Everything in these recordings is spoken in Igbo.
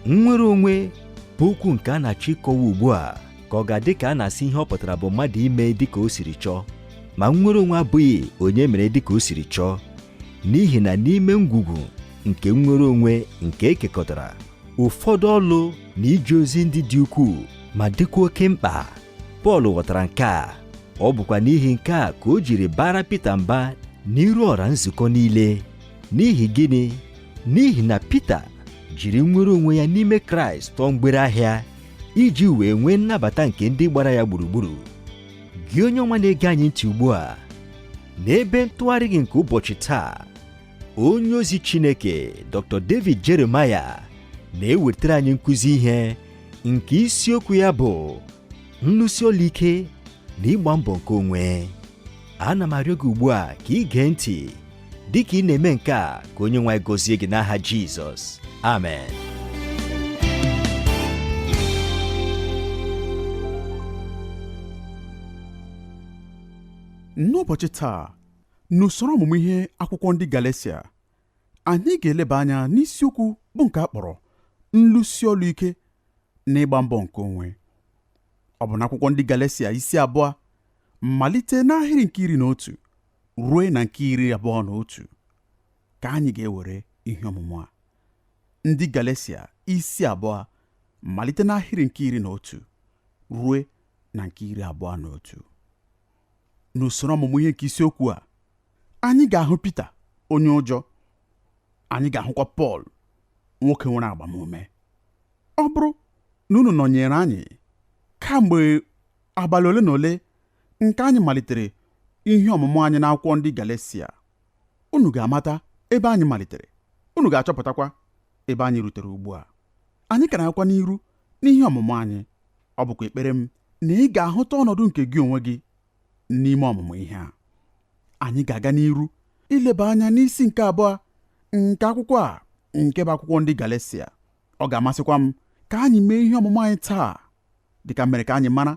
nnwere onwe bụ okwu nke a na-achọ ịkọwa ugbu a ka ọ ga-adị ka a na-asị ihe ọ pụtara bụ mmadụ ime dịka o siri chọọ, ma nnwere onwe abụghị onye mere dịka o siri chọọ, n'ihi na n'ime ngwugwu nke nnwere onwe nke ekekọtara, ụfọdụ ọlụ na ije ozi ndị dị ukwuu ma dịkwa oke mkpa. Pọl ghọtara nke a, ọ bụkwa n'ihi nke a ka o jiri bara Pita mba n'iru ọra nzukọ niile. N'ihi gịnị? N'ihi na Pita jiri nnwere onwe ya n'ime Kraịst tọọ mgbere ahịa iji wee nwee nnabata nke ndị gbara ya gburugburu. Gị onye ọma na-ege anyị ntị ugbu a, n'ebe ntụgharị gị nke ụbọchị taa, onye ozi Chineke Dr. David Jeremiah na-ewetara anyị nkụzi ihe nke isiokwu ya bụ nlụsi ọlụ ike na ịgba mbọ nke onwe. Ana m arịọ gị ugbu a ka ị gee ntị dịka ị na-eme nke a, ka onye nwe anyị gọzie gị n'aha Jizọs. Amen. N'ụbọchị taa, n'usoro ọmụmụ ihe akwụkwọ ndị Galatia, anyị ga-eleba anya n'isiokwu bụ nke a kpọrọ nlụsi ọlụ ike na ịgba mbọ nke onwe. Ọ bụ n'akwụkwọ ndị Galatia isi 2 malite n'ahịrị nke 11 ruo na nke 21 ka anyị ga-ewere ihe ọmụmụ a. Ndị Galatia isi 2 malite n'ahịrị nke 11 ruo na nke 21. N'usoro ọmụmụ ihe nke isiokwu a, anyị ga-ahụ Pita onye ụjọ, anyị ga-ahụkwa Pọl nwoke nwere agbamume. Ọ bụrụ na unu nọnyere anyị kamgbe abalị ole na ole nke anyị malitere ihe ọmụmụ anyị n'akwụkwọ ndị Galatia, unu ga-amata ebe anyị malitere, unu ga-achọpụtakwa ebe anyị rutere ugbu a. Anyị ka na-akwa n'iru n'ihe ọmụmụ anyị. Ọ bụkwa ekpere m na ị ga-ahụta ọnọdụ nke gị onwe gị n'ime ọmụmụ ihe a. Anyị ga-aga n'iru ileba anya n'isi nke 2 nke akwụkwọ a, nke bụ akwụkwọ ndị Galatia. Ọ ga-amasịkwa m ka anyị mee ihe ọmụmụ anyị taa dịka mere ka anyị mara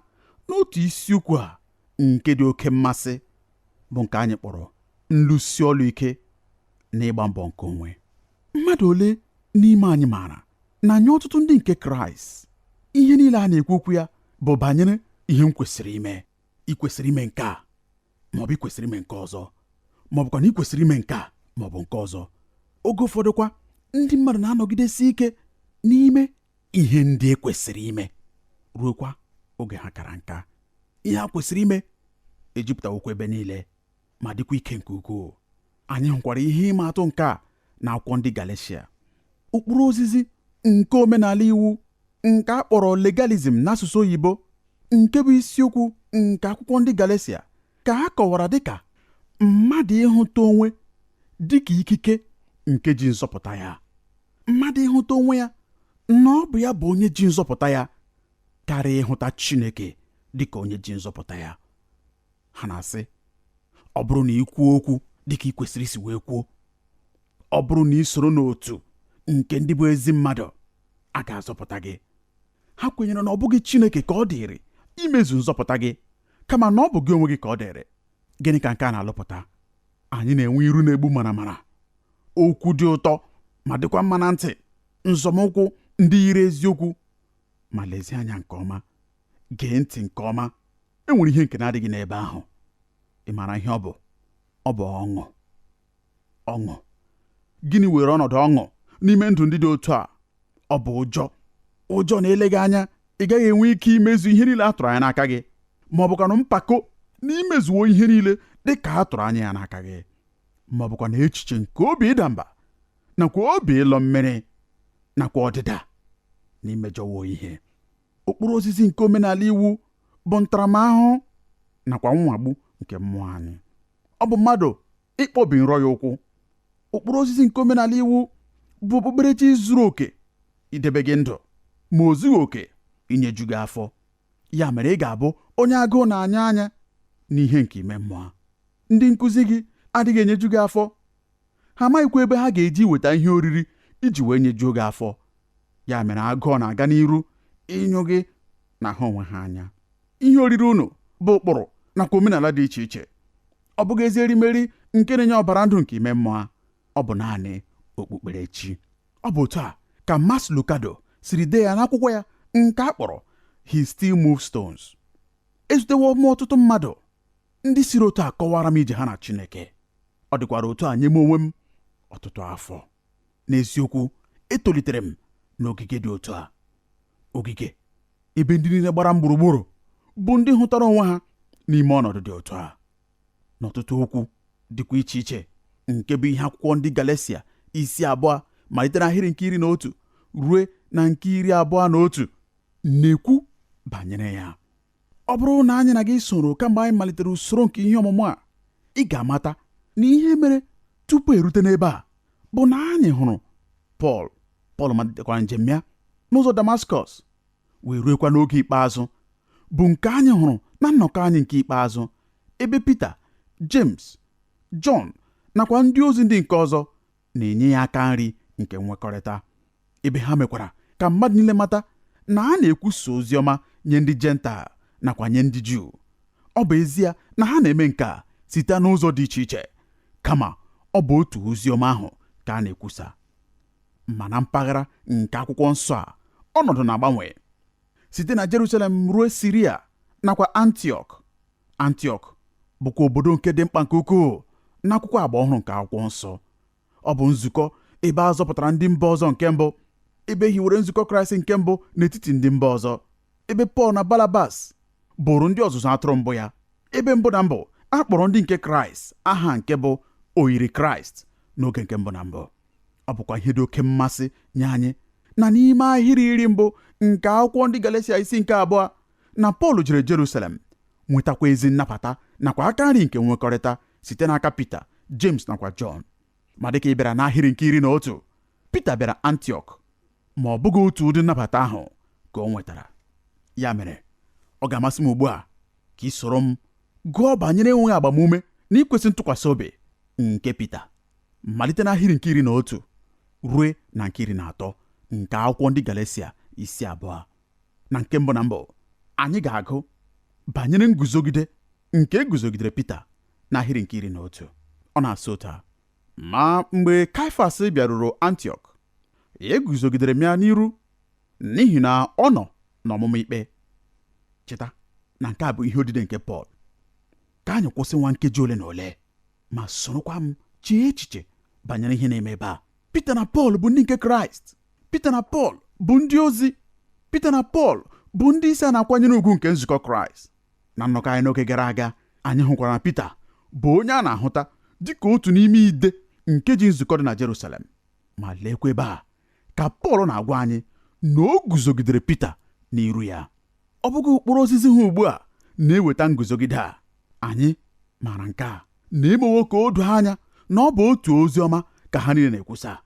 n'otu isiokwu a nke dị oke mmasị, bụ nke anyị kpọrọ nlụsi ọlụ ike na ịgba mbọ nke onwe. Mmadụ ole n'ime anyị maara na anyị ọtụtụ ndị nke Kraịst, ihe niile a na-ekwu okwu ya bụ banyere ihe m kwesịrị ime. Ị kwesịrị ime nke a, maọbụ ị kwesịrị ime nke ọzọ, maọbụkwa na ị kwesịrị ime nke a maọbụ nke ọzọ. Oge ụfọdụkwa ndị mmadụ na-anọgidesi ike n'ime ihe ndị ekwesịrị ime ruokwa oge ha kara nka. Ihe ha kwesịrị ime ejupụtawokwa ebe niile ma dịkwa ike nke ukwuu. Anyị hụkwara ihe ịma atụ nke a na akwụkwọ ndị Galatia. Ụkpụrụ ozizi nke omenala iwu nke a kpọrọ legalism n'asụsụ oyibo, nke bụ isiokwu nke akwụkwọ ndị Galatia, ka ha kọwara dịka mmadụ ịhụta onwe dịka ikike nke ji nzọpụta ya. Mmadụ ịhụta onwe ya na ọ bụ ya bụ onye ji nzọpụta ya karịa ịhụta Chineke dịka onye ji nzọpụta ya. Ha na-asị, ọ bụrụ na ị kwuo okwu dịka ị kwesịrị isi wee kwuo, ọ bụrụ na ị soro n'otu nke ndị bụ ezi mmadụ, a ga-azọpụta gị. Ha kwenyere na ọ bụghị Chineke ka ọ dịrị imezu nzọpụta gị, kama na ọ bụ gị onwe gị ka ọ dịrị. Gịnị ka nke a na-alụpụta? Anyị na-enwe iru na-egbu maramara, okwu dị ụtọ ma dịkwa mma na ntị, nzọmụkwụ ndị yiri eziokwu. Ma lezie anya nke ọma, gee ntị nke ọma, enwere ihe nke na-adịghị n'ebe ahụ. Ị maara ihe ọ bụ? Ọ bụ ọṅụ. Ọṅụ. Gịnị were ọnọdụ ọṅụ n'ime ndụ ndị dị otu a? Ọ bụ ụjọ. Ụjọ na-ele gị anya ị gaghị enwe ike imezu ihe niile a tụrụ anya n'aka gị, ma ọ bụkwa na mpako na imezuo ihe niile dị ka a tụrụ anya ya n'aka gị, ma ọ bụkwa na echiche nke obi ịda mba, nakwa obi ịlọ mmiri, nakwa ọdịda na imejọwo ihe. Ụkpụrụ ozizi nke omenala iwu bụ ntaramahụhụ nakwa nwagbu nke mmụọ anyị. Ọ bụ mmadụ ịkpọbi nrọ ya ụkwụ. Ụkpụrụ ozizi nke omenala iwu bụ okpukperechi zuru oke idebe gị ndụ, ma o zughị oke inyeju gị afọ. Ya mere ị ga-abụ onye agụụ na-anya anya n'ihe nke ime mmụọ. Ndị nkụzi gị adịghị enyeju gị afọ. Ha amaghịkwa ebe ha ga-eji weta ihe oriri iji wee nyejuo gị afọ. Ya mere agụụ na-aga n'iru ịnyụ gị na ha onwe ha anya. Ihe oriri unu bụ ụkpụrụ nakwa omenala dị iche iche. Ọ bụghị ezi erimeri nke na-enye ọbara ndụ nke ime mmụọ. Ọ bụ naanị okpukperechi. Ọ bụ otu a ka Mas Lucado siri dee ya n'akwụkwọ ya nke a kpọrọ He Still Moves Stones. Ezutewo m ọtụtụ mmadụ ndị siri otu a kọwara m ije ha na Chineke. Ọ dịkwara otu a nye m onwe m ọtụtụ afọ. N'eziokwu, etolitere m n'ogige dị otu a. Ogige ebe ndị niile gbara m gburugburu bụ ndị hụtara onwe ha n'ime ọnọdụ dị otu a. N'ọtụtụ okwu dịkwa iche iche nke bụ ihe akwụkwọ ndị Galatia isi 2 malite n'ahịrị nke 11 ruo na nke 21 na-ekwu banyere ya. Ọ bụrụ na anyị na gị soro kamgbe anyị malitere usoro nke ihe ọmụmụ a, ị ga-amata na ihe mere tupu erute n'ebe a bụ na anyị hụrụ Pọl malitekwara njem ya n'ụzọ Damaskọs wee ruekwa n'oge ikpeazụ bụ nke anyị hụrụ na nnọkọ anyị nke ikpeazụ ebe Pita, James, Jọn nakwa ndị ozi ndị nke ọzọ na-enye ya aka nri nke nwekọrịta, ebe ha mekwara ka mmadụ niile mata na a na-ekwusa ozi ọma nye ndị Jentaa nakwa nye ndị Juu. Ọ bụ ezie na ha na-eme nke a site n'ụzọ dị iche iche, kama ọ bụ otu ozi ọma ahụ ka a na-ekwusa. Ma na mpaghara nke akwụkwọ nsọ a, ọnọdụ na-agbanwe site na Jerusalem ruo Siria nakwa Antiọk bụkwa obodo nke dị mkpa nke ukwuu n'akwụkwọ agba ọhụrụ nke akwụkwọ nsọ. Ọ bụ nzukọ ebe a zọpụtara ndị mba ọzọ nke mbụ, ebe hiwere nzukọ Kraịst nke mbụ n'etiti ndị mba ọzọ, ebe Pọl na Barnabas bụrụ ndị ọzụzụ atụrụ mbụ ya, ebe mbụ na mbụ a kpọrọ ndị nke Kraịst aha nke bụ oyiri Kraịst n'oge nke mbụ na mbụ. Ọ bụkwa ihe dị oke mmasị nye anyị na n'ime ahịrị iri mbụ nke akwụkwọ ndị Galatia isi nke 2 na Pọl jere Jerusalem nwetakwa ezi nnapụta nakwa aka nri nke nwekọrịta site n'aka Pita, James nakwa Jọn. Ma dịka ị bịara n'ahịrị nke 11, Pita bịara Antiọk, ma ọ bụghị otu ụdị nnapụta ahụ ka o nwetara. Ya mere, ọ ga-amasị m ugbu a ka ị soro m gụọ banyere enweghị agbamume na ikwesị ntụkwasị obi nke Pita malite n'ahịrị nke 11 ruo na nke 13 nke akwụkwọ ndị Galatia isi 2. Na nke mbụ na mbụ, anyị ga-agụ banyere nguzogide nke eguzogidere Pita n'ahịrị nke 11. Ọ na-asị otu a: ma mgbe Kaịfas bịaruru Antiọk, eguzogidere m ya n'iru n'ihi na ọ nọ n'ọmụma ikpe. Cheta na nke a bụ ihe odide nke Pọl. Ka anyị kwụsị nwa nkeji ole na ole ma sorokwa m chee echiche banyere ihe na-eme ebe a. Pita na Pọl bụ ndị nke Kraịst. Pita na Pọl bụ ndị ozi. Pita na Pọl bụ ndị isi a na-akwanyere ugwu nke nzukọ Kraịst. Na nnọkọ anyị n'oge gara aga, anyị hụkwara na Pita bụ onye a na-ahụta dịka otu n'ime ide nke ji nzukọ dị na Jerusalem. Ma lekwa ebe a ka Pọl na-agwa anyị na o guzogidere Pita n'iru ya. Ọ bụghị ụkpụrụ osisi ha ugbu a na-eweta nguzogide a. Anyị maara nke a na-emewo ka o doo anya na ọ bụ otu ozi ọma ka ha niile na-ekwusa.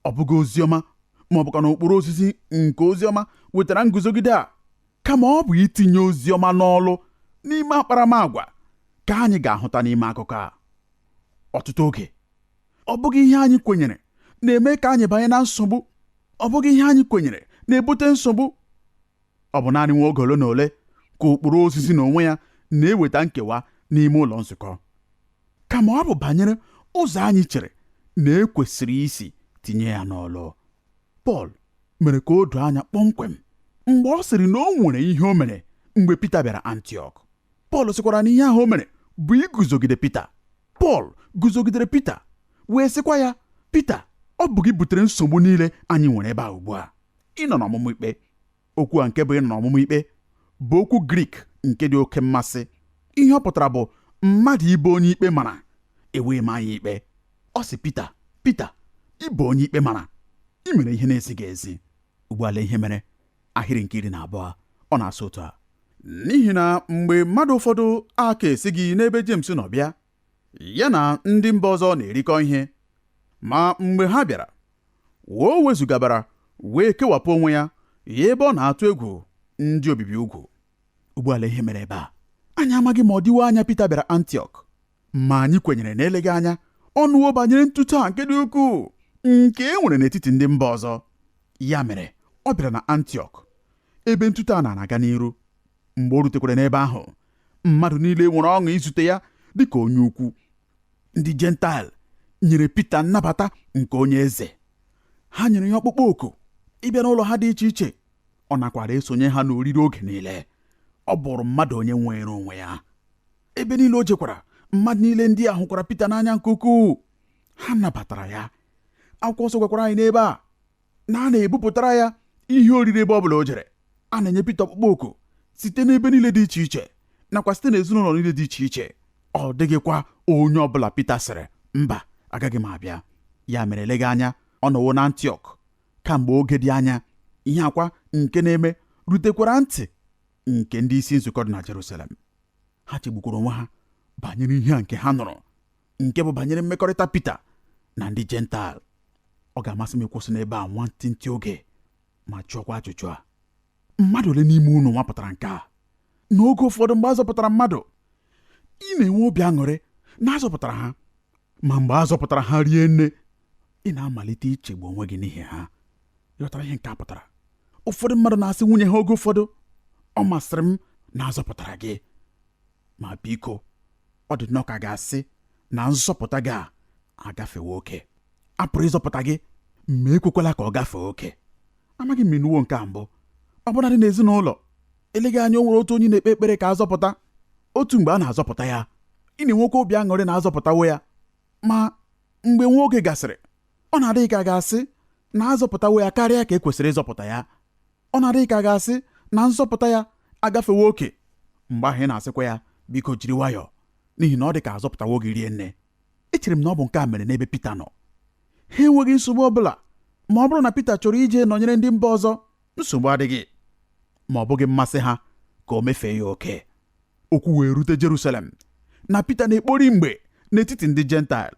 Ọ bụghị ozi ọma ma ọ bụkwa na ụkpụrụ osisi nke ozi ọma wetara nguzogide a, kama ọ bụ itinye ozi ọma n'ọlụ n'ime akparamagwa ka anyị ga-ahụta n'ime akụkọ a. Ọtụtụ oge, ọ bụghị ihe anyị kwenyere na-eme ka anyị banye na nsogbu. Ọ bụghị ihe anyị kwenyere na-ebute nsogbu. Ọ bụ naanị nwa oge ole na ole ka ụkpụrụ osisi n'onwe ya na-eweta nkewa n'ime ụlọ nzukọ, kama ọ bụ banyere ụzọ anyị chere na ekwesịrị isi tinye ya n'ọlụ. Pọl mere ka o doo anya kpọmkwem mgbe ọ sịrị na o nwere ihe o mere mgbe Pita bịara Antiọk. Pọl sịkwara na ihe ahụ o mere bụ iguzogide Pita. Pọl guzogidere Pita wee sịkwa ya, Pita, ọ bụ gị butere nsogbu niile anyị nwere ebe a ugbu a. Ị nọ n'ọmụmụ ikpe. Okwu a nke bụ ịnọ n'ọmụmụ ikpe bụ okwu Grik nke dị oke mmasị. Ihe ọ pụtara bụ mmadụ ịbụ onye ikpe mara ewee maa ya ikpe. Ọ sị Pita, Pita, ị bụ onye ikpe mara, ị mere ihe na-esighị ezi. Ugbu a lee ihe mere ahịrị nke 12. Ọ na-asụ otu a: n'ihi na mgbe mmadụ ụfọdụ aka esighị n'ebe James nọ bịa, ya na ndị mba ọzọ na-erikọ ihe, ma mgbe ha bịara, o wezugabara wee kewapụ onwe ya ebe ọ na-atụ egwu ndị obibi ugwu. Ugbu a lee ihe mere ebe a. Anyị amaghị ma ọ dịwo anya Pita bịara Antiọk, ma anyị kwenyere na eleghị anya ọnụwo banyere ntụtụ a nke dị ukwuu nke e nwere n'etiti ndị mba ọzọ. Ya mere ọ bịara na Antiọk, ebe ntụtụ a na-aga n'iru. Mgbe o rutekwara n'ebe ahụ, mmadụ niile nwere ọṅụ izute ya dịka onye ukwu. Ndị Jentaịl nyere Pita nnabata nke onye eze. Ha nyere ya ọkpụkpọ oku ịbịa n'ụlọ ha dị iche iche, ọ nakwara esonye ha n'oriri oge niile. Ọ bụrụ mmadụ onye nwere onwe ya. Ebe niile o jekwara, mmadụ niile ndị a hụkwara Pita n'anya nke ukwuu. Ha nabatara ya. Akwụkwọ nsọ gwakwara anyị n'ebe a na a na-ebupụtara ya ihe oriri ebe ọ bụla o jere. A na-enye Pita ọkpụkpọ oku site n'ebe niile dị iche iche, nakwa site n'ezinụlọ niile dị iche iche. Ọ dịghịkwa onye ọbụla Pita sịrị, mba, agaghị m abịa. Ya mere, eleghị anya, ọ nọwo na Antiọk kamgbe oge dị anya. Ihe akwa nke na-eme rutekwara ntị nke ndị isi nzukọ dị na Jerusalem. Ha chegbukwara onwe ha banyere ihe a nke ha nụrụ, nke bụ banyere mmekọrịta Pita na ndị Jentaịl. Ọ ga-amasị m ịkwụsị n'ebe a nwantịntị oge ma jụọkwa ajụjụ a: mmadụ ole n'ime unu nwapụtara nke a? N'oge ụfọdụ, mgbe a zọpụtara mmadụ, ị na-enwe obi aṅụrị na azọpụtara ha, ma mgbe a zọpụtara ha rie nne, ị na-amalite ichegbu onwe gị n'ihi ha. Ịghọtara ihe nke a pụtara? Ụfọdụ mmadụ na-asị nwunye ha oge ụfọdụ, ọ masịrị m na azọpụtara gị, ma biko, ọ dị nnọọ ka ga-asị na nzọpụta gị a agafewo oke. A pụrụ ịzọpụta gị ma ekwekwala ka ọ gafee oke. Amaghị m inuwo nke a mbụ. Ọbụnadị n'ezinụlọ, eleghị anya, o nwere otu onye na-ekpe ekpere ka azọpụta. Otu mgbe a na-azọpụta ya, ị na-enwekwa obi aṅụrị na azọpụtawo ya. Ma mgbe nwa oge gasịrị, ọ na-adịghị ka ga-asị na azọpụtawo ya karịa ka e kwesịrị ịzọpụta ya. Ọ na-adịghị ka ga-asị na nzọpụta ya agafewo oke. Mgbe ahụ ị na-asịkwa ya, biko jiri nwayọọ, n'ihi na ọ dị ka azọpụtawo gị rie nne. Echere m na ọ bụ nke a mere n'ebe Pita nọ. Ha enweghị nsogbu ọbụla. Ma ọ bụrụ na Pita chọrọ ije nọnyere ndị mba ọzọ, nsogbu adịghị. Ma ọ bụghị mmasị ha ka o mefee ya oke. Okwu wee rute Jerusalem na Pita na-ekpori mgbe n'etiti ndị Jentaịl.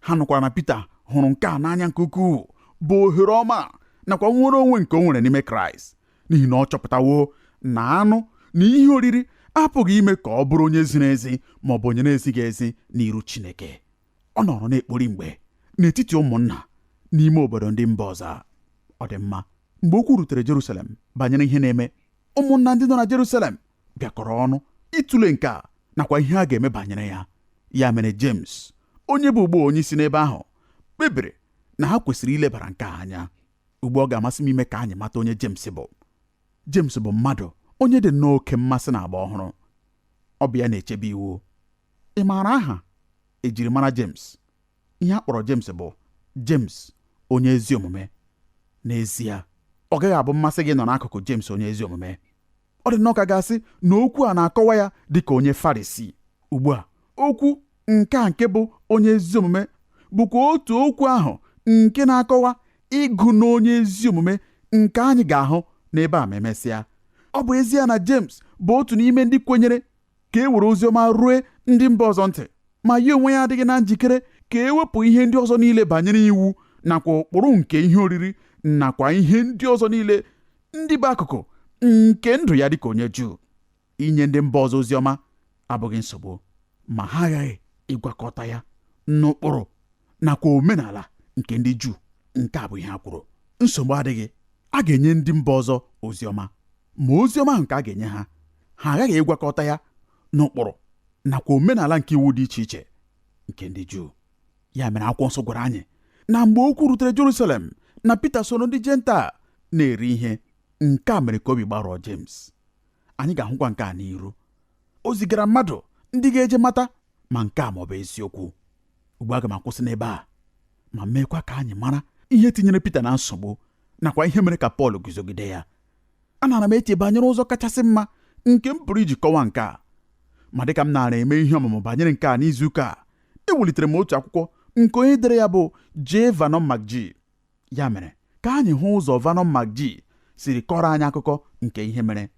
Ha nụkwara na Pita hụrụ nke a n'anya nke ukwuu, bụ ohere ọma nakwa nwere onwe nke o nwere n'ime Kraịst, n'ihi na ọ chọpụtawo na anụ na ihe oriri apụghị ime ka ọ bụrụ onye ziri ezi ma ọ bụ onye na-ezighị ezi n'iru Chineke. Ọ nọrọ na-ekpori mgbe n'etiti ụmụnna n'ime obodo ndị mba ọzọ. Ọ dị mma, mgbe okwu rutere Jerusalem banyere ihe na-eme, ụmụnna ndị nọ na Jerusalem bịakọrọ ọnụ ịtụle nke a nakwa ihe a ga-eme banyere ya. Ya mere, James, onye bụ ugbo onye isi n'ebe ahụ, kpebiri na ha kwesịrị ilebara nke a anya. Ugbu ọ ga-amasị m ime ka anyị mata onye James bụ. James bụ mmadụ onye dị n'oke mmasị na agba ọhụrụ. Ọ bụ ya na-echebe iwu. Ị maara aha ejiri mara James? Ihe a kpọrọ James bụ James onye ezi omume. N'ezie, ọ gaghị abụ mmasị gị nọ n'akụkụ James onye ezi omume. Ọ dị nnọọ ka ga-asị na okwu a na-akọwa ya dị ka onye Farisi. Ugbu a, okwu nke bụ onye ezi omume bụkwa otu okwu ahụ nke na-akọwa ịgụ n'onye ezi omume nke anyị ga-ahụ n'ebe a ma emesịa. Ọ bụ ezie na James bụ otu n'ime ndị kwenyere ka e were oziọma rue ndị mba ọzọ ntị, ma ya onwe ya adịghị na njikere ka e wepụ ihe ndị ọzọ niile banyere iwu nakwa ụkpụrụ nke ihe oriri nakwa ihe ndị ọzọ niile ndị bụ akụkụ nke ndụ ya dịka onye Juu. Inye ndị mba ọzọ oziọma abụghị nsogbu, ma ha aghaghị ịgwakọta ya n'ụkpụrụ nakwa omenala nke ndị Juu. Nke a bụ ihe ha kwuru. Nsogbu adịghị. A ga-enye ndị mba ọzọ oziọma, ma oziọma ahụ nke a ga-enye ha, ha aghaghị ịgwakọta ya n'ụkpụrụ nakwa omenala nke iwu dị iche iche nke ndị Juu. Ya mere, akwụkwọ nsọ gwara anyị na mgbe okwu rutere Jerusalem na Pita soro ndị Jentaịl na-eri ihe, nke a mere ka obi gbarụọ James. Anyị ga-ahụkwa nke a n'iru. O zigara mmadụ ndị ga-eje mata ma nke a ma ọ bụ eziokwu. Ugbu a ga m akwụsị n'ebe a ma meekwa ka anyị mara ihe tinyere Pita na nsogbu nakwa ihe mere ka Pọl guzogide ya. Ana m eche banyere ụzọ kachasị mma nke m pụrụ iji kọwaa nke a. Ma dịka m na-ara eme ihe ọmụmụ banyere nke a n'izuụka a, ewulitere m otu akwụkwọ nke onye dere ya bụ J. Vernon McGee. Ya mere, ka anyị hụ ụzọ Vernon McGee siri kọrọ anyị akụkọ nke ihe mere.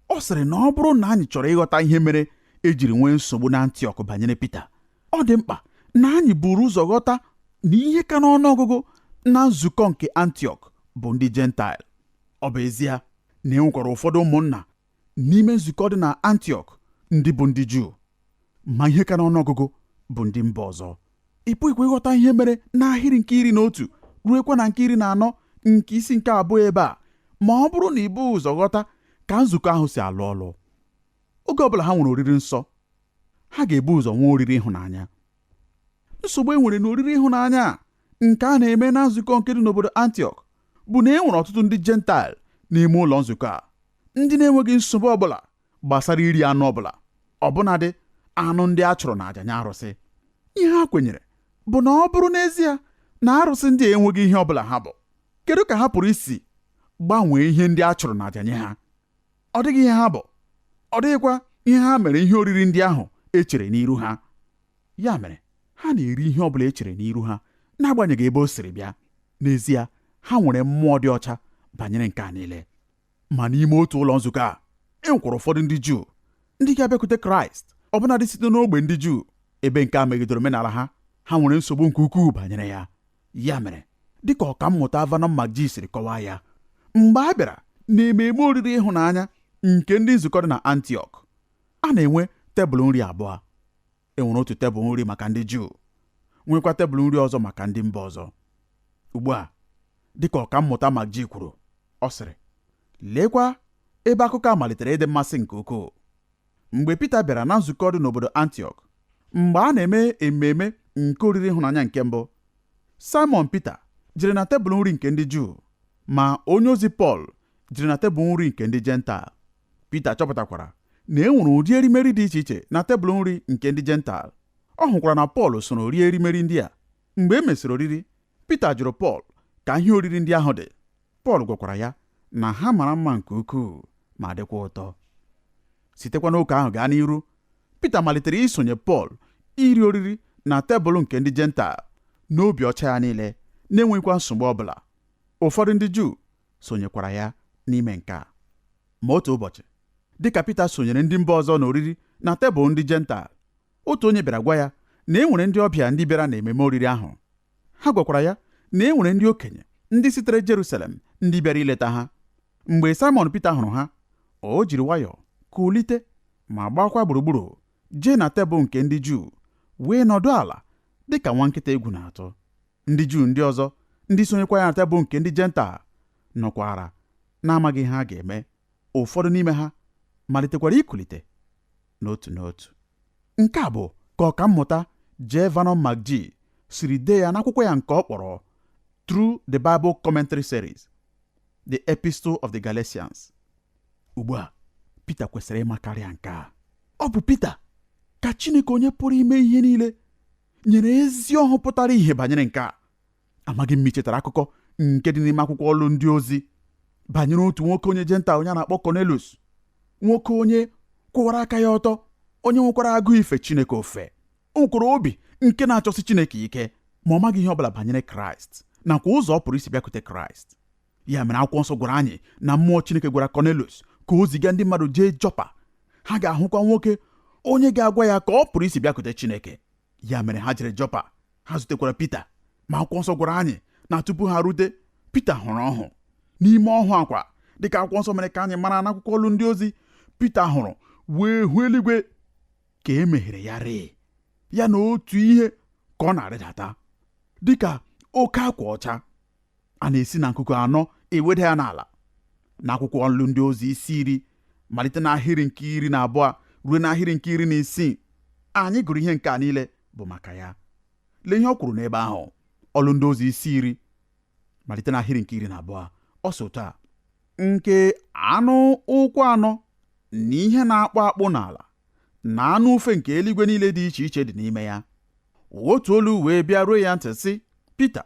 Ọ sịrị na ọ bụrụ na anyị chọrọ ịghọta ihe mere ejiri nwee nsogbu na Antiọk banyere Pita, ọ dị mkpa na anyị buru ụzọ ghọta na ihe ka n'ọnụọgụgụ na nzukọ nke Antiọk bụ ndị Jentaịl. Ọ bụ ezie na e nwekwara ụfọdụ ụmụnna n'ime nzukọ dị na Antiọk ndị bụ ndị Juu, ma ihe ka n'ọnụọgụgụ bụ ndị mba ọzọ. Ị pụghịkwa ịghọta ihe mere n'ahịrị nke 11 ruekwa na nke 14 nke isi nke 2 ebe a ma ọ bụrụ na ị bụ ụzọ ghọta ka nzukọ ahụ si alụ ọlụ. Oge ọbụla ha nwere oriri nsọ, ha ga-ebu ụzọ nwee oriri ịhụnanya. Nsogbu e nwere n'oriri ịhụnanya nke a na-eme na nzukọ nke dị n'obodo Antiọk bụ na e nwere ọtụtụ ndị Jentaịl n'ime ụlọ nzukọ a, ndị na-enweghị nsogbu ọbụla gbasara iri anụ ọbụla, ọbụnadị anụ ndị a chụrụ n'àjà nye arụsị. Ihe ha kwenyere bụ na ọ bụrụ n'ezie na arụsị ndị a enweghị ihe ọbụla ha bụ, kedu ka ha pụrụ isi gbanwee ihe ndị a chụrụ n'àjà nye ha? Ọ dịghị ihe ha bụ, ọ dịghịkwa ihe ha mere ihe oriri ndị ahụ echere n'iru ha. Ya mere ha na-eri ihe ọbụla echere n'iru ha n'agbanyeghị ebe o siri bịa. N'ezie, ha nwere mmụọ dị ọcha banyere nke a niile. Ma n'ime otu ụlọ nzukọ a, e nwekwara ụfọdụ ndị Juu ndị ga-abịakwute Kraịst ọbụnadị site n'ogbe ndị Juu, ebe nke a megidere omenala ha. Ha nwere nsogbu nke ukwuu banyere ya. Ya mere, dịka ọkammụta Vernon McGee siri kọwaa ya, mgbe a bịara n'ememe oriri ịhụnanya nke ndị nzukọ dị na Antiọk, a na-enwe tebụl nri abụọ. E nwere otu tebụl nri maka ndị Juu, nwekwa tebụl nri ọzọ maka ndị mba ọzọ. Ugbu a, dịka ọkammụta McGee kwuru, ọ sịrị, leekwa ebe akụkọ a malitere ịdị mmasị nke ukwuu. Mgbe Pita bịara na nzukọ dị n'obodo Antiọk, mgbe a na-eme ememe nke oriri ịhụnanya nke mbụ, Simon Pita jiri na tebụl nri nke ndị Juu, ma onye ozi Pọl jiri na tebụl nri nke ndị Jentaịl. Pita chọpụtakwara na e nwere ụdị erimeri dị iche iche na tebụl nri nke ndị Jentaịl. Ọ hụkwara na Pọl soro rie erimeri ndị a. Mgbe e mesịrị oriri, Pita jụrụ Pọl ka ihe oriri ndị ahụ dị. Pọl gwakwara ya na ha mara mma nke ukwuu ma dịkwa ụtọ. Sitekwa n'oke ahụ gaa n'iru, Pita malitere isonye Pọl iri oriri na tebụl nke ndị Jentaịl n'obi ọcha ya niile, na-enweghịkwa nsogbu ọbụla. Ụfọdụ ndị Juu sonyekwara ya n'ime nke a. Ma otu ụbọchị, dịka Pita sonyere ndị mba ọzọ n'oriri na tebụl ndị Jentaịl, otu onye bịara gwa ya na e nwere ndị ọbịa ndị bịara n'ememe oriri ahụ. Ha gwakwara ya na e nwere ndị okenye ndị sitere Jerusalem ndị bịara ileta ha. Mgbe Simon Pita hụrụ ha, o jiri nwayọọ kulite ma gbakwa gburugburu jee na tebụl nke ndị Juu, wee nọdụ ala dịka nwa nkịta egwu na-atụ. Ndị Juu ndị ọzọ ndị sonyekwa ya na tebụl nke ndị Jentaịl nọkwara na-amaghị ihe ha ga-eme. Ụfọdụ n'ime ha malitekwara ikulite n'otu n'otu. Nke a bụ ka ọkammụta J. Vernon McGee siri dee ya n'akwụkwọ ya nke ọ kpọrọ Through the Bible Commentary Series, The Epistle of the Galatians. Ugbu a, Pita kwesịrị ịma karịa nke a. Ọ bụ Pita ka Chineke onye pụrụ ime ihe niile nyere ezi ọhụ pụtara ihe banyere nke a. Amaghị m ichetara akụkọ nke dị n'ime akwụkwọ ọlụ ndị ozi banyere otu nwoke onye Jentaịl onye a na-akpọ Cornelius, nwoke onye kwụwara aka ya ọtọ, onye nwekwara agụụ ife Chineke ofe. O nwekwara obi nke na-achọsi Chineke ike, ma ọ maghị ihe ọbụla banyere Kraịst nakwa ụzọ ọ pụrụ isi bịakwute Kraịst. Ya mere akwụkwọ nsọ gwara anyị na mmụọ Chineke gwara Cornelius ka o ziga ndị mmadụ jee Jọpa. Ha ga-ahụkwa nwoke onye ga-agwa ya ka ọ pụrụ isi bịakwute Chineke. Ya mere ha jere Jọpa, ha zutekwara Pita. Ma akwụkwọ nsọ gwara anyị na tupu ha rute, Pita hụrụ ọhụ. N'ime ọhụ akwa, dịka akwụkwọ nsọ mere ka anyị mara n'akwụkwọ ọlụ ndị ozi, Pita hụrụ wee hụ eluigwe ka e meghere ya rịị, ya na otu ihe ka ọ na-arịdata dịka oke akwa ọcha. A na-esi na nkuku anọ eweda ya n'ala. N'akwụkwọ ọlụ ndị ozi isi 10 malite n'ahịrị nke 12 ruo n'ahịrị nke 16, anyị gụrụ ihe nke a niile bụ maka ya. Lee ihe ọ kwuru n'ebe ahụ. Ọlụ ndị ozi isi 10 malite n'ahịrị nke 12, ọ sị otu a: nke anụ ụkwụ anọ na ihe na-akpọ akpụ n'ala na anụ ufe nke eluigwe niile dị iche iche dị n'ime ya. Otu olu wee bịa ruo ya ntị sị, Pita,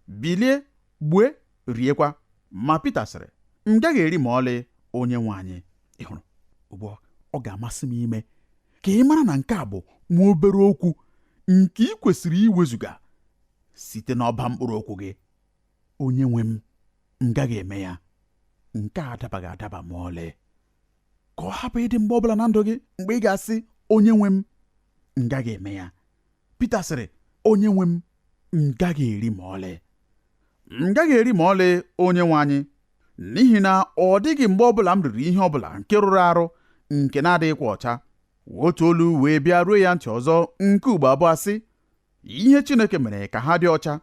bilie, gbue, riekwa. Ma Pita sịrị, m gaghị eri ma ọlị, onye nwe anyị. Ị hụrụ, ugbu a ọ ga-amasị m ime ka ị mara na nke a bụ nwa obere okwu nke ị kwesịrị iwezuga site n'ọba mkpụrụ okwu gị. Onye nwe m gaghị eme ya. Nke a adabaghị adaba ma ọlị. Ka ọ hapụ ịdị mgbe ọbụla na ndụ gị mgbe ị ga-asị, onye nwe m gaghị eme ya. Pita sịrị, onye nwe m gaghị eri ma ọlị. M gaghị eri ma ọlị, onye nwe anyị, n'ihi na ọ dịghị mgbe ọbụla m riri ihe ọbụla nke rụrụ arụ nke na-adịghịkwa ọcha. Otu olu wee bịa ruo ya ntị ọzọ nke ugbo abụọ sị, ihe Chineke mere ka ha dị ọcha,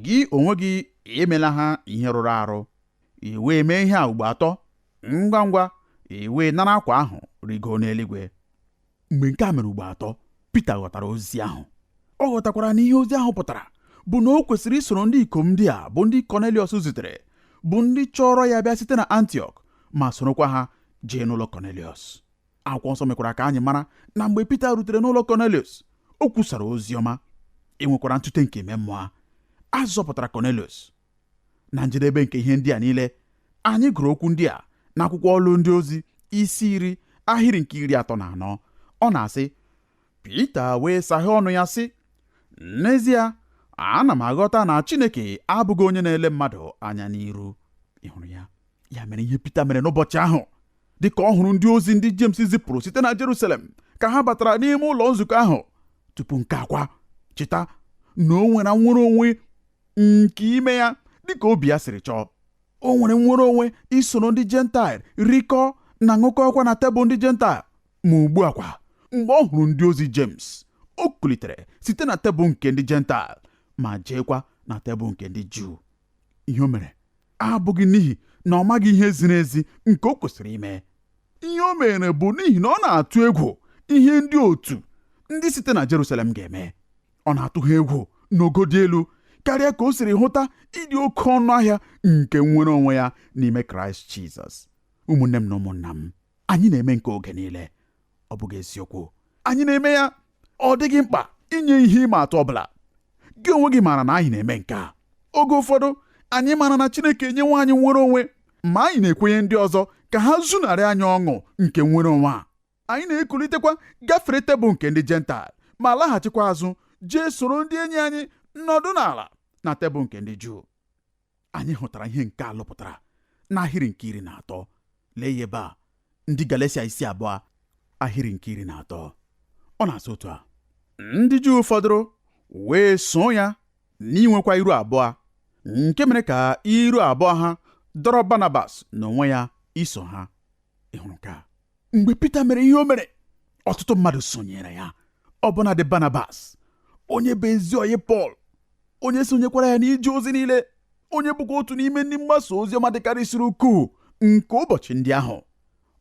gị onwe gị emela ha ihe rụrụ arụ. I wee mee ihe a ugbo 3, ngwa ngwa i wee nara akwa ahụ rigo n'eluigwe. Mgbe nke a mere ugbo 3, Pita ghọtara ozi ahụ. Ọ ghọtakwara na ihe ozi ahụ pụtara bụ na o kwesịrị isoro ndị ikom ndị a bụ ndị Cornelius zutere bụ ndị chọrọ ya bịa site na Antiọk ma sorokwa ha jee n'ụlọ Kọneliọs. Akwụkwọ nsọ mekwara ka anyị mara na mgbe Pita rutere n'ụlọ Kọneliọs, o kwusara ozi ọma, enwekwara ntute nke ime mmụọ, a zọpụtara Kọneliọs. Na njedebe nke ihe ndị a niile, anyị gụrụ okwu ndị a n'akwụkwọ Ọlụ Ndị Ozi isi 10 ahịrị nke 34. Ọ na-asị, Pita wee saghee ọnụ ya sị, n'ezie, ana m aghọta na Chineke abụghị onye na-ele mmadụ anya n'iru. Ị hụrụ ya? Ya mere ihe Pita mere n'ụbọchị ahụ, dịka ọ hụrụ ndị ozi ndị Jems zipụrụ site na Jerusalem ka ha batara n'ime ụlọ nzukọ ahụ. Tupu nke akwa, cheta na o nwere nnwere onwe nke ime ya dịka obi ya siri chọọ. O nwere nnwere onwe isoro ndị Jentaịl rikọọ na ṅụkọọkwa na tebụl ndị Jentaịl. Ma ugbu a kwa, mgbe ọ hụrụ ndị ozi Jems, o kulitere site na tebụl nke ndị Jentaịl ma jeekwa na tebụl nke ndị Juu. Ihe o mere abụghị n'ihi na ọ maghị ihe ziri ezi nke o kwesịrị ime. Ihe o mere bụ n'ihi na ọ na-atụ egwu ihe ndị otu ndị site na Jerusalem ga-eme. Ọ na-atụ ha egwu n'ogo dị elu karịa ka o siri hụta ịdị oke ọnụ ahịa nke nnwere onwe ya n'ime Kraịst Jizọs. Ụmụnne m na ụmụnna m, anyị na-eme nke oge niile, ọ bụghị eziokwu? Anyị na-eme ya, ọ dịghị mkpa inye ihe ịma atụ ọbụla. Gị onwe gị maara na anyị na-eme nke a. Oge ụfọdụ anyị maara na Chineke enyewe anyị nnwere onwe, ma anyị na-ekwenye ndị ọzọ ka ha zunarị anyị ọṅụ nke nnwere onwe a. Anyị na-ekulitekwa gafere tebụl nke ndị Jentaịl ma laghachikwa azụ jee soro ndị enyi anyị nọdụ n'ala na tebụl nke ndị Juu. Anyị hụtara ihe nke a lụpụtara n'ahịrị nke 13. Lee ya ebe a, ndị Galatia 2 ahịrị nke 13. Ọ na-asị otu a: ndị Juu fọdụrụ wee so ya n'inwekwa iru abụọ, nke mere ka iru abụọ ha dọrọ Barnabas n'onwe ya iso ha. Ị hụrụ nke a? Mgbe Pita mere ihe o mere, ọtụtụ mmadụ sonyere ya, ọbụna dị Barnabas, onye bụ ezi oyi Pọl, onye sonyekwara ya n'ije ozi niile, onye bụkwa otu n'ime ndị mgbasa ozi ọma dịkarịsịrị ukwuu nke ụbọchị ndị ahụ.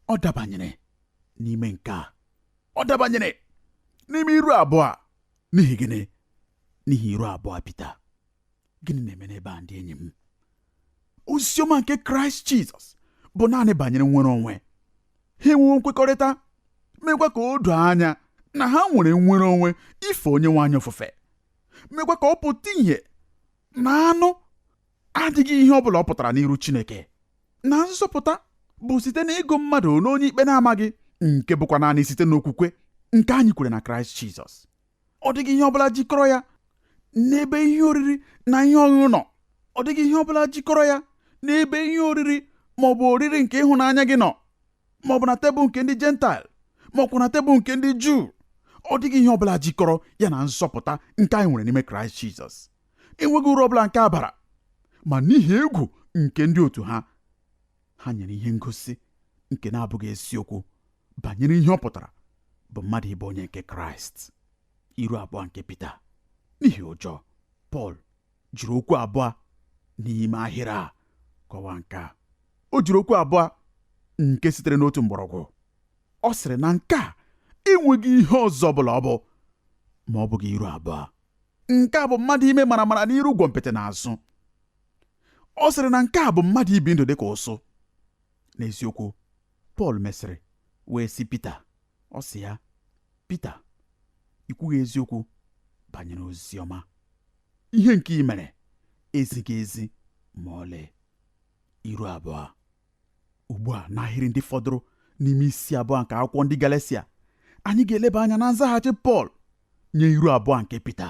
Ọ dabanyere n'ime nke a, ọ dabanyere n'ime iru abụọ. N'ihi gịnị? N'ihi iru abụọ Pita. Gịnị na-eme n'ebe a, ndị enyi m? Oziọma nke Kraịst Jizọs bụ naanị banyere nnwere onwe. Ha enwewo nkwekọrịta, mekwa ka o doo anya na ha nwere nnwere onwe ife onye nwe anyị ofufe, mekwa ka ọ pụta ìhè na anụ adịghị ihe ọ bụla ọ pụtara n'iru Chineke. Na nzọpụta bụ site na ịgụ mmadụ n'onye ikpe na-amaghị, nke bụkwa naanị site n'okwukwe nke anyị kwere na Kraịst Jizọs. Ọ dịghị ihe ọbụla jikọrọ ya n'ebe ihe oriri na ihe ọṅụṅụ nọ. Ọ dịghị ihe ọbụla jikọrọ ya n'ebe ihe oriri maọbụ oriri nke ịhụnanya gị nọ, maọbụ na tebụl nke ndị Jentaịl, maọbụ na tebụl nke ndị Juu. Ọ dịghị ihe ọbụla jikọrọ ya na nzọpụta nke anyị nwere n'ime Kraịst Jizọs. Enweghị uru ọbụla nke a bara, ma n'ihi egwu nke ndị otu ha, ha nyere ihe ngosi nke na-abụghị eziokwu banyere ihe ọ pụtara bụ mmadụ ịbụ onye nke Kraịst. Iru abụọ nke Pita. N'ihi ụjọ, Pọl jiri okwu abụọ n'ime ahịrị a kọwaa nke a. O jiri okwu abụọ nke sitere n'otu mgbọrọgwụ. Ọ sịrị na nke a enweghị ihe ọzọ ọbụla ọ bụ ma ọ bụghị iru abụọ. Nke a bụ mmadụ ime maramara n'iru gwọmpịtị n'azụ. Ọ sịrị na nke a bụ mmadụ ibi ndụ dịka ụsụ. N'eziokwu, Pọl mesịrị wee sị Pita, ọ sị ya, Pita, i kwughị eziokwu banyere ozi ọma. Ihe nke i mere ezighị ezi ma ọlị. Iru abụọ. Ugbu a, n'ahịrị ndị fọdụrụ n'ime isi abụọ nke akwụkwọ ndị Galatia, anyị ga-eleba anya na nzaghachi Pọl nye iru abụọ nke Pita.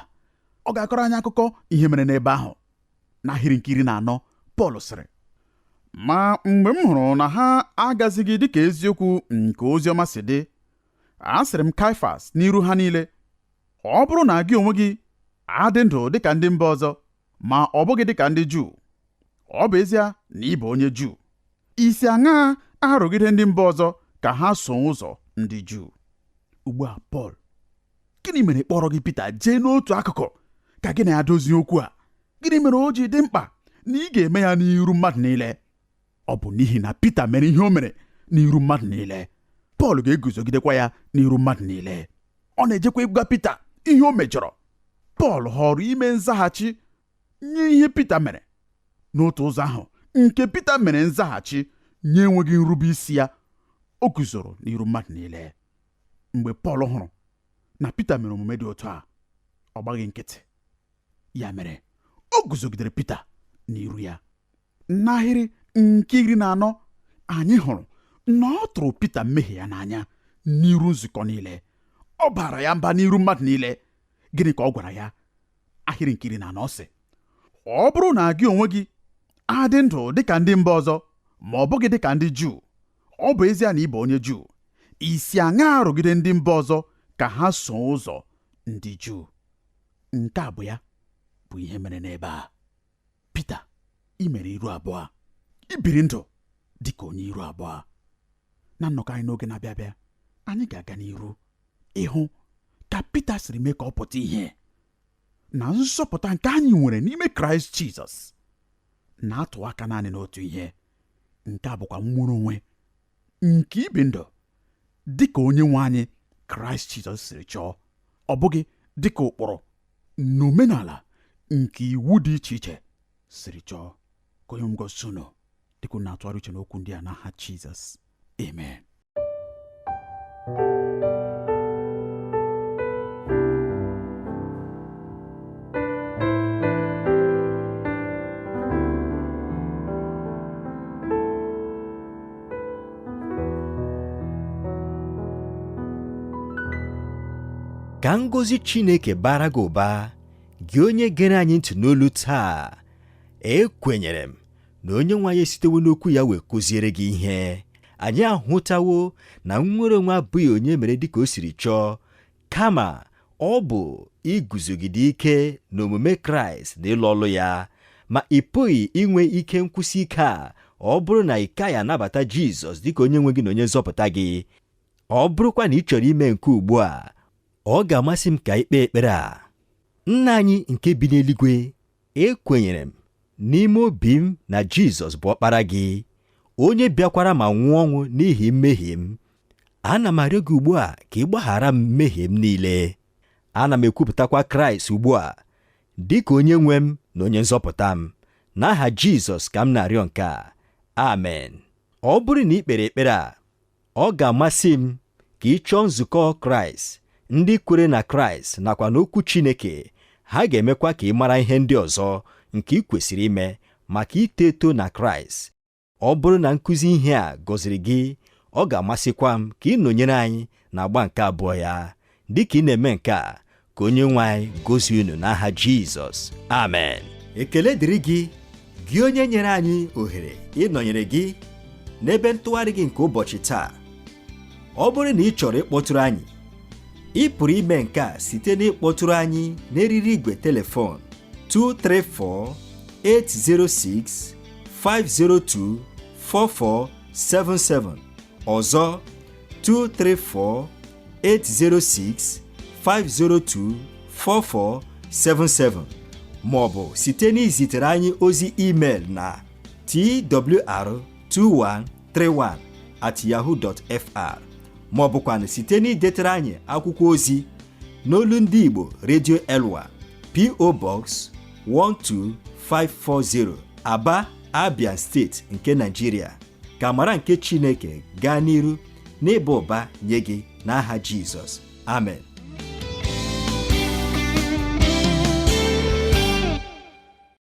Ọ ga-akọrọ anyị akụkọ ihe mere n'ebe ahụ. N'ahịrị nke 14, Pọl sịrị: ma mgbe m hụrụ na ha agazighị dịka eziokwu nke oziọma si dị, asịrị m Kaịfas n'iru ha niile, ọ bụrụ na gị onwe gị adị ndụ dịka ndị mba ọzọ, ma ọ bụghị dịka ndị Juu, ọ bụ ezie na ị bụ onye Juu, isi aṅaa arụgide ndị mba ọzọ ka ha so ụzọ ndị Juu. Ugbu a, Pọl, gịnị mere kpọrọ gị Pita jee n'otu akụkụ ka gị na ya dozie okwu a? Gịnị mere o ji dị mkpa na ị ga-eme ya n'iru mmadụ niile? Ọ bụ n'ihi na Pita mere ihe o mere n'iru mmadụ niile. Pọl ga-eguzogidekwa ya n'iru mmadụ niile. Ọ na-ejekwa ịgwa Pita ihe o mejọrọ. Pọl họrọ ime nzaghachi nye ihe Pita mere. N'otu ụzọ ahụ nke Pita mere nzaghachi nye enweghị nrube isi ya. O guzoro n'iru mmadụ niile. Mgbe Pọl hụrụ na Pita mere omume dị otu a, ọ gbaghị nkịtị. Ya mere, o guzogidere Pita n'iru ya. N'ahịrị nke 14, anyị hụrụ na ọ tụrụ Pita mmehie ya n'anya n'iru nzukọ niile. Ọ bara ya mba n'iru mmadụ niile. Gịnị ka ọ gwara ya? Ahịrị nke 14 sị, ọ bụrụ na gị onwe gị adị ndụ dịka ndị mba ọzọ, ma ọ bụghị dịka ndị Juu, ọ bụ ezie na ị bụ onye Juu, isi aṅa rụgide ndị mba ọzọ ka ha so ụzọ ndị Juu. Nke a bụ ya bụ ihe mere n'ebe a. Pita, ị mere iru abụọ. Ị biri ndụ dịka onye iru abụọ. Na nnọkọ anyị n'oge na-abịa abịa, anyị ga-aga n'iru ịhụ ka Pita siri mee ka ọ pụta ihe na nzọpụta nke anyị nwere n'ime Kraịst Jizọs na-atụ aka naanị n'otu ihe. Nke a bụkwa nnwere onwe nke ibi ndụ dịka onye nwe anyị Kraịst Jizọs siri chọọ, ọ bụghị dịka ụkpụrụ na omenala nke iwu dị iche iche siri chọọ. Ka onye ngosi unu dịka unu na-atụgharị uche n'okwu ndị a n'aha Jizọs. Amen. Ka ngọzi Chineke bara gị ụba, gị onye gere anyị ntị n'olu taa. Ekwenyere m na Onyenwe anyị esitewo n'okwu ya wee kụziere gị ihe. Anyị ahụtawo na nnwere onwe abụghị onye mere dịka o siri chọọ, kama ọ bụ iguzogide ike n'omume Kraịst na ịlụ ọlụ ya. Ma ị pụghị inwe ike nkwụsị ike a ọ bụrụ na ị kaghị anabata Jizọs dịka onye nwe gị na onye nzọpụta gị. Ọ bụrụkwa na ị chọrọ ime nke ugbu a, ọ ga-amasị m ka ikpe ekpere a. Nna anyị nke bi n'eluigwe, ekwenyere m n'ime obi m na Jizọs bụ ọkpara gị, onye bịakwara ma nwụọ ọnwụ n'ihi mmehie m. Ana m arịọ gị ugbu a ka ị gbaghara m mmehie m niile. Ana m ekwupụtakwa Kraịst ugbu a dịka onye nwe m na onye nzọpụta m. N'aha Jizọs ka m na-arịọ nke a. Amen. Ọ bụrụ na ị kpere ekpere a, ọ ga-amasị m ka ị chọọ nzukọ Kraịst, ndị kwere na Kraịst nakwa n'okwu Chineke. Ha ga-emekwa ka ị mara ihe ndị ọzọ nke ị kwesịrị ime maka ito eto na Kraịst. Ọ bụrụ na nkụzi ihe a gọziri gị, ọ ga-amasịkwa m ka ị nọnyere anyị n'agba nke abụọ ya. Dịka ị na-eme nke a, ka Onyenwe anyị gọzie unu n'aha Jizọs. Amen. Ekele dịrị gị, gị onye nyere anyị ohere ịnọnyere gị n'ebe ntụgharị gị nke ụbọchị taa. Ọ bụrụ na ị chọrọ ịkpọtụrụ anyị, ị pụrụ ime nke a site n'ịkpọtụrụ anyị n'eriri igwe telefon 234-806-502-4477. Ọzọ 234-806-502-4477, maọbụ site n'izitere anyị ozi email na twr2131@yahoo.fr, maọbụkwa site n'idetere anyị akwụkwọ ozi n'olu ndị Igbo Radio Elwa, P.O. Box 12540, Aba, Abia Steeti nke Nigeria. Ka amara nke Chineke gaa n'iru n'ịba ụba nye gị n'aha Jizọs. Amen.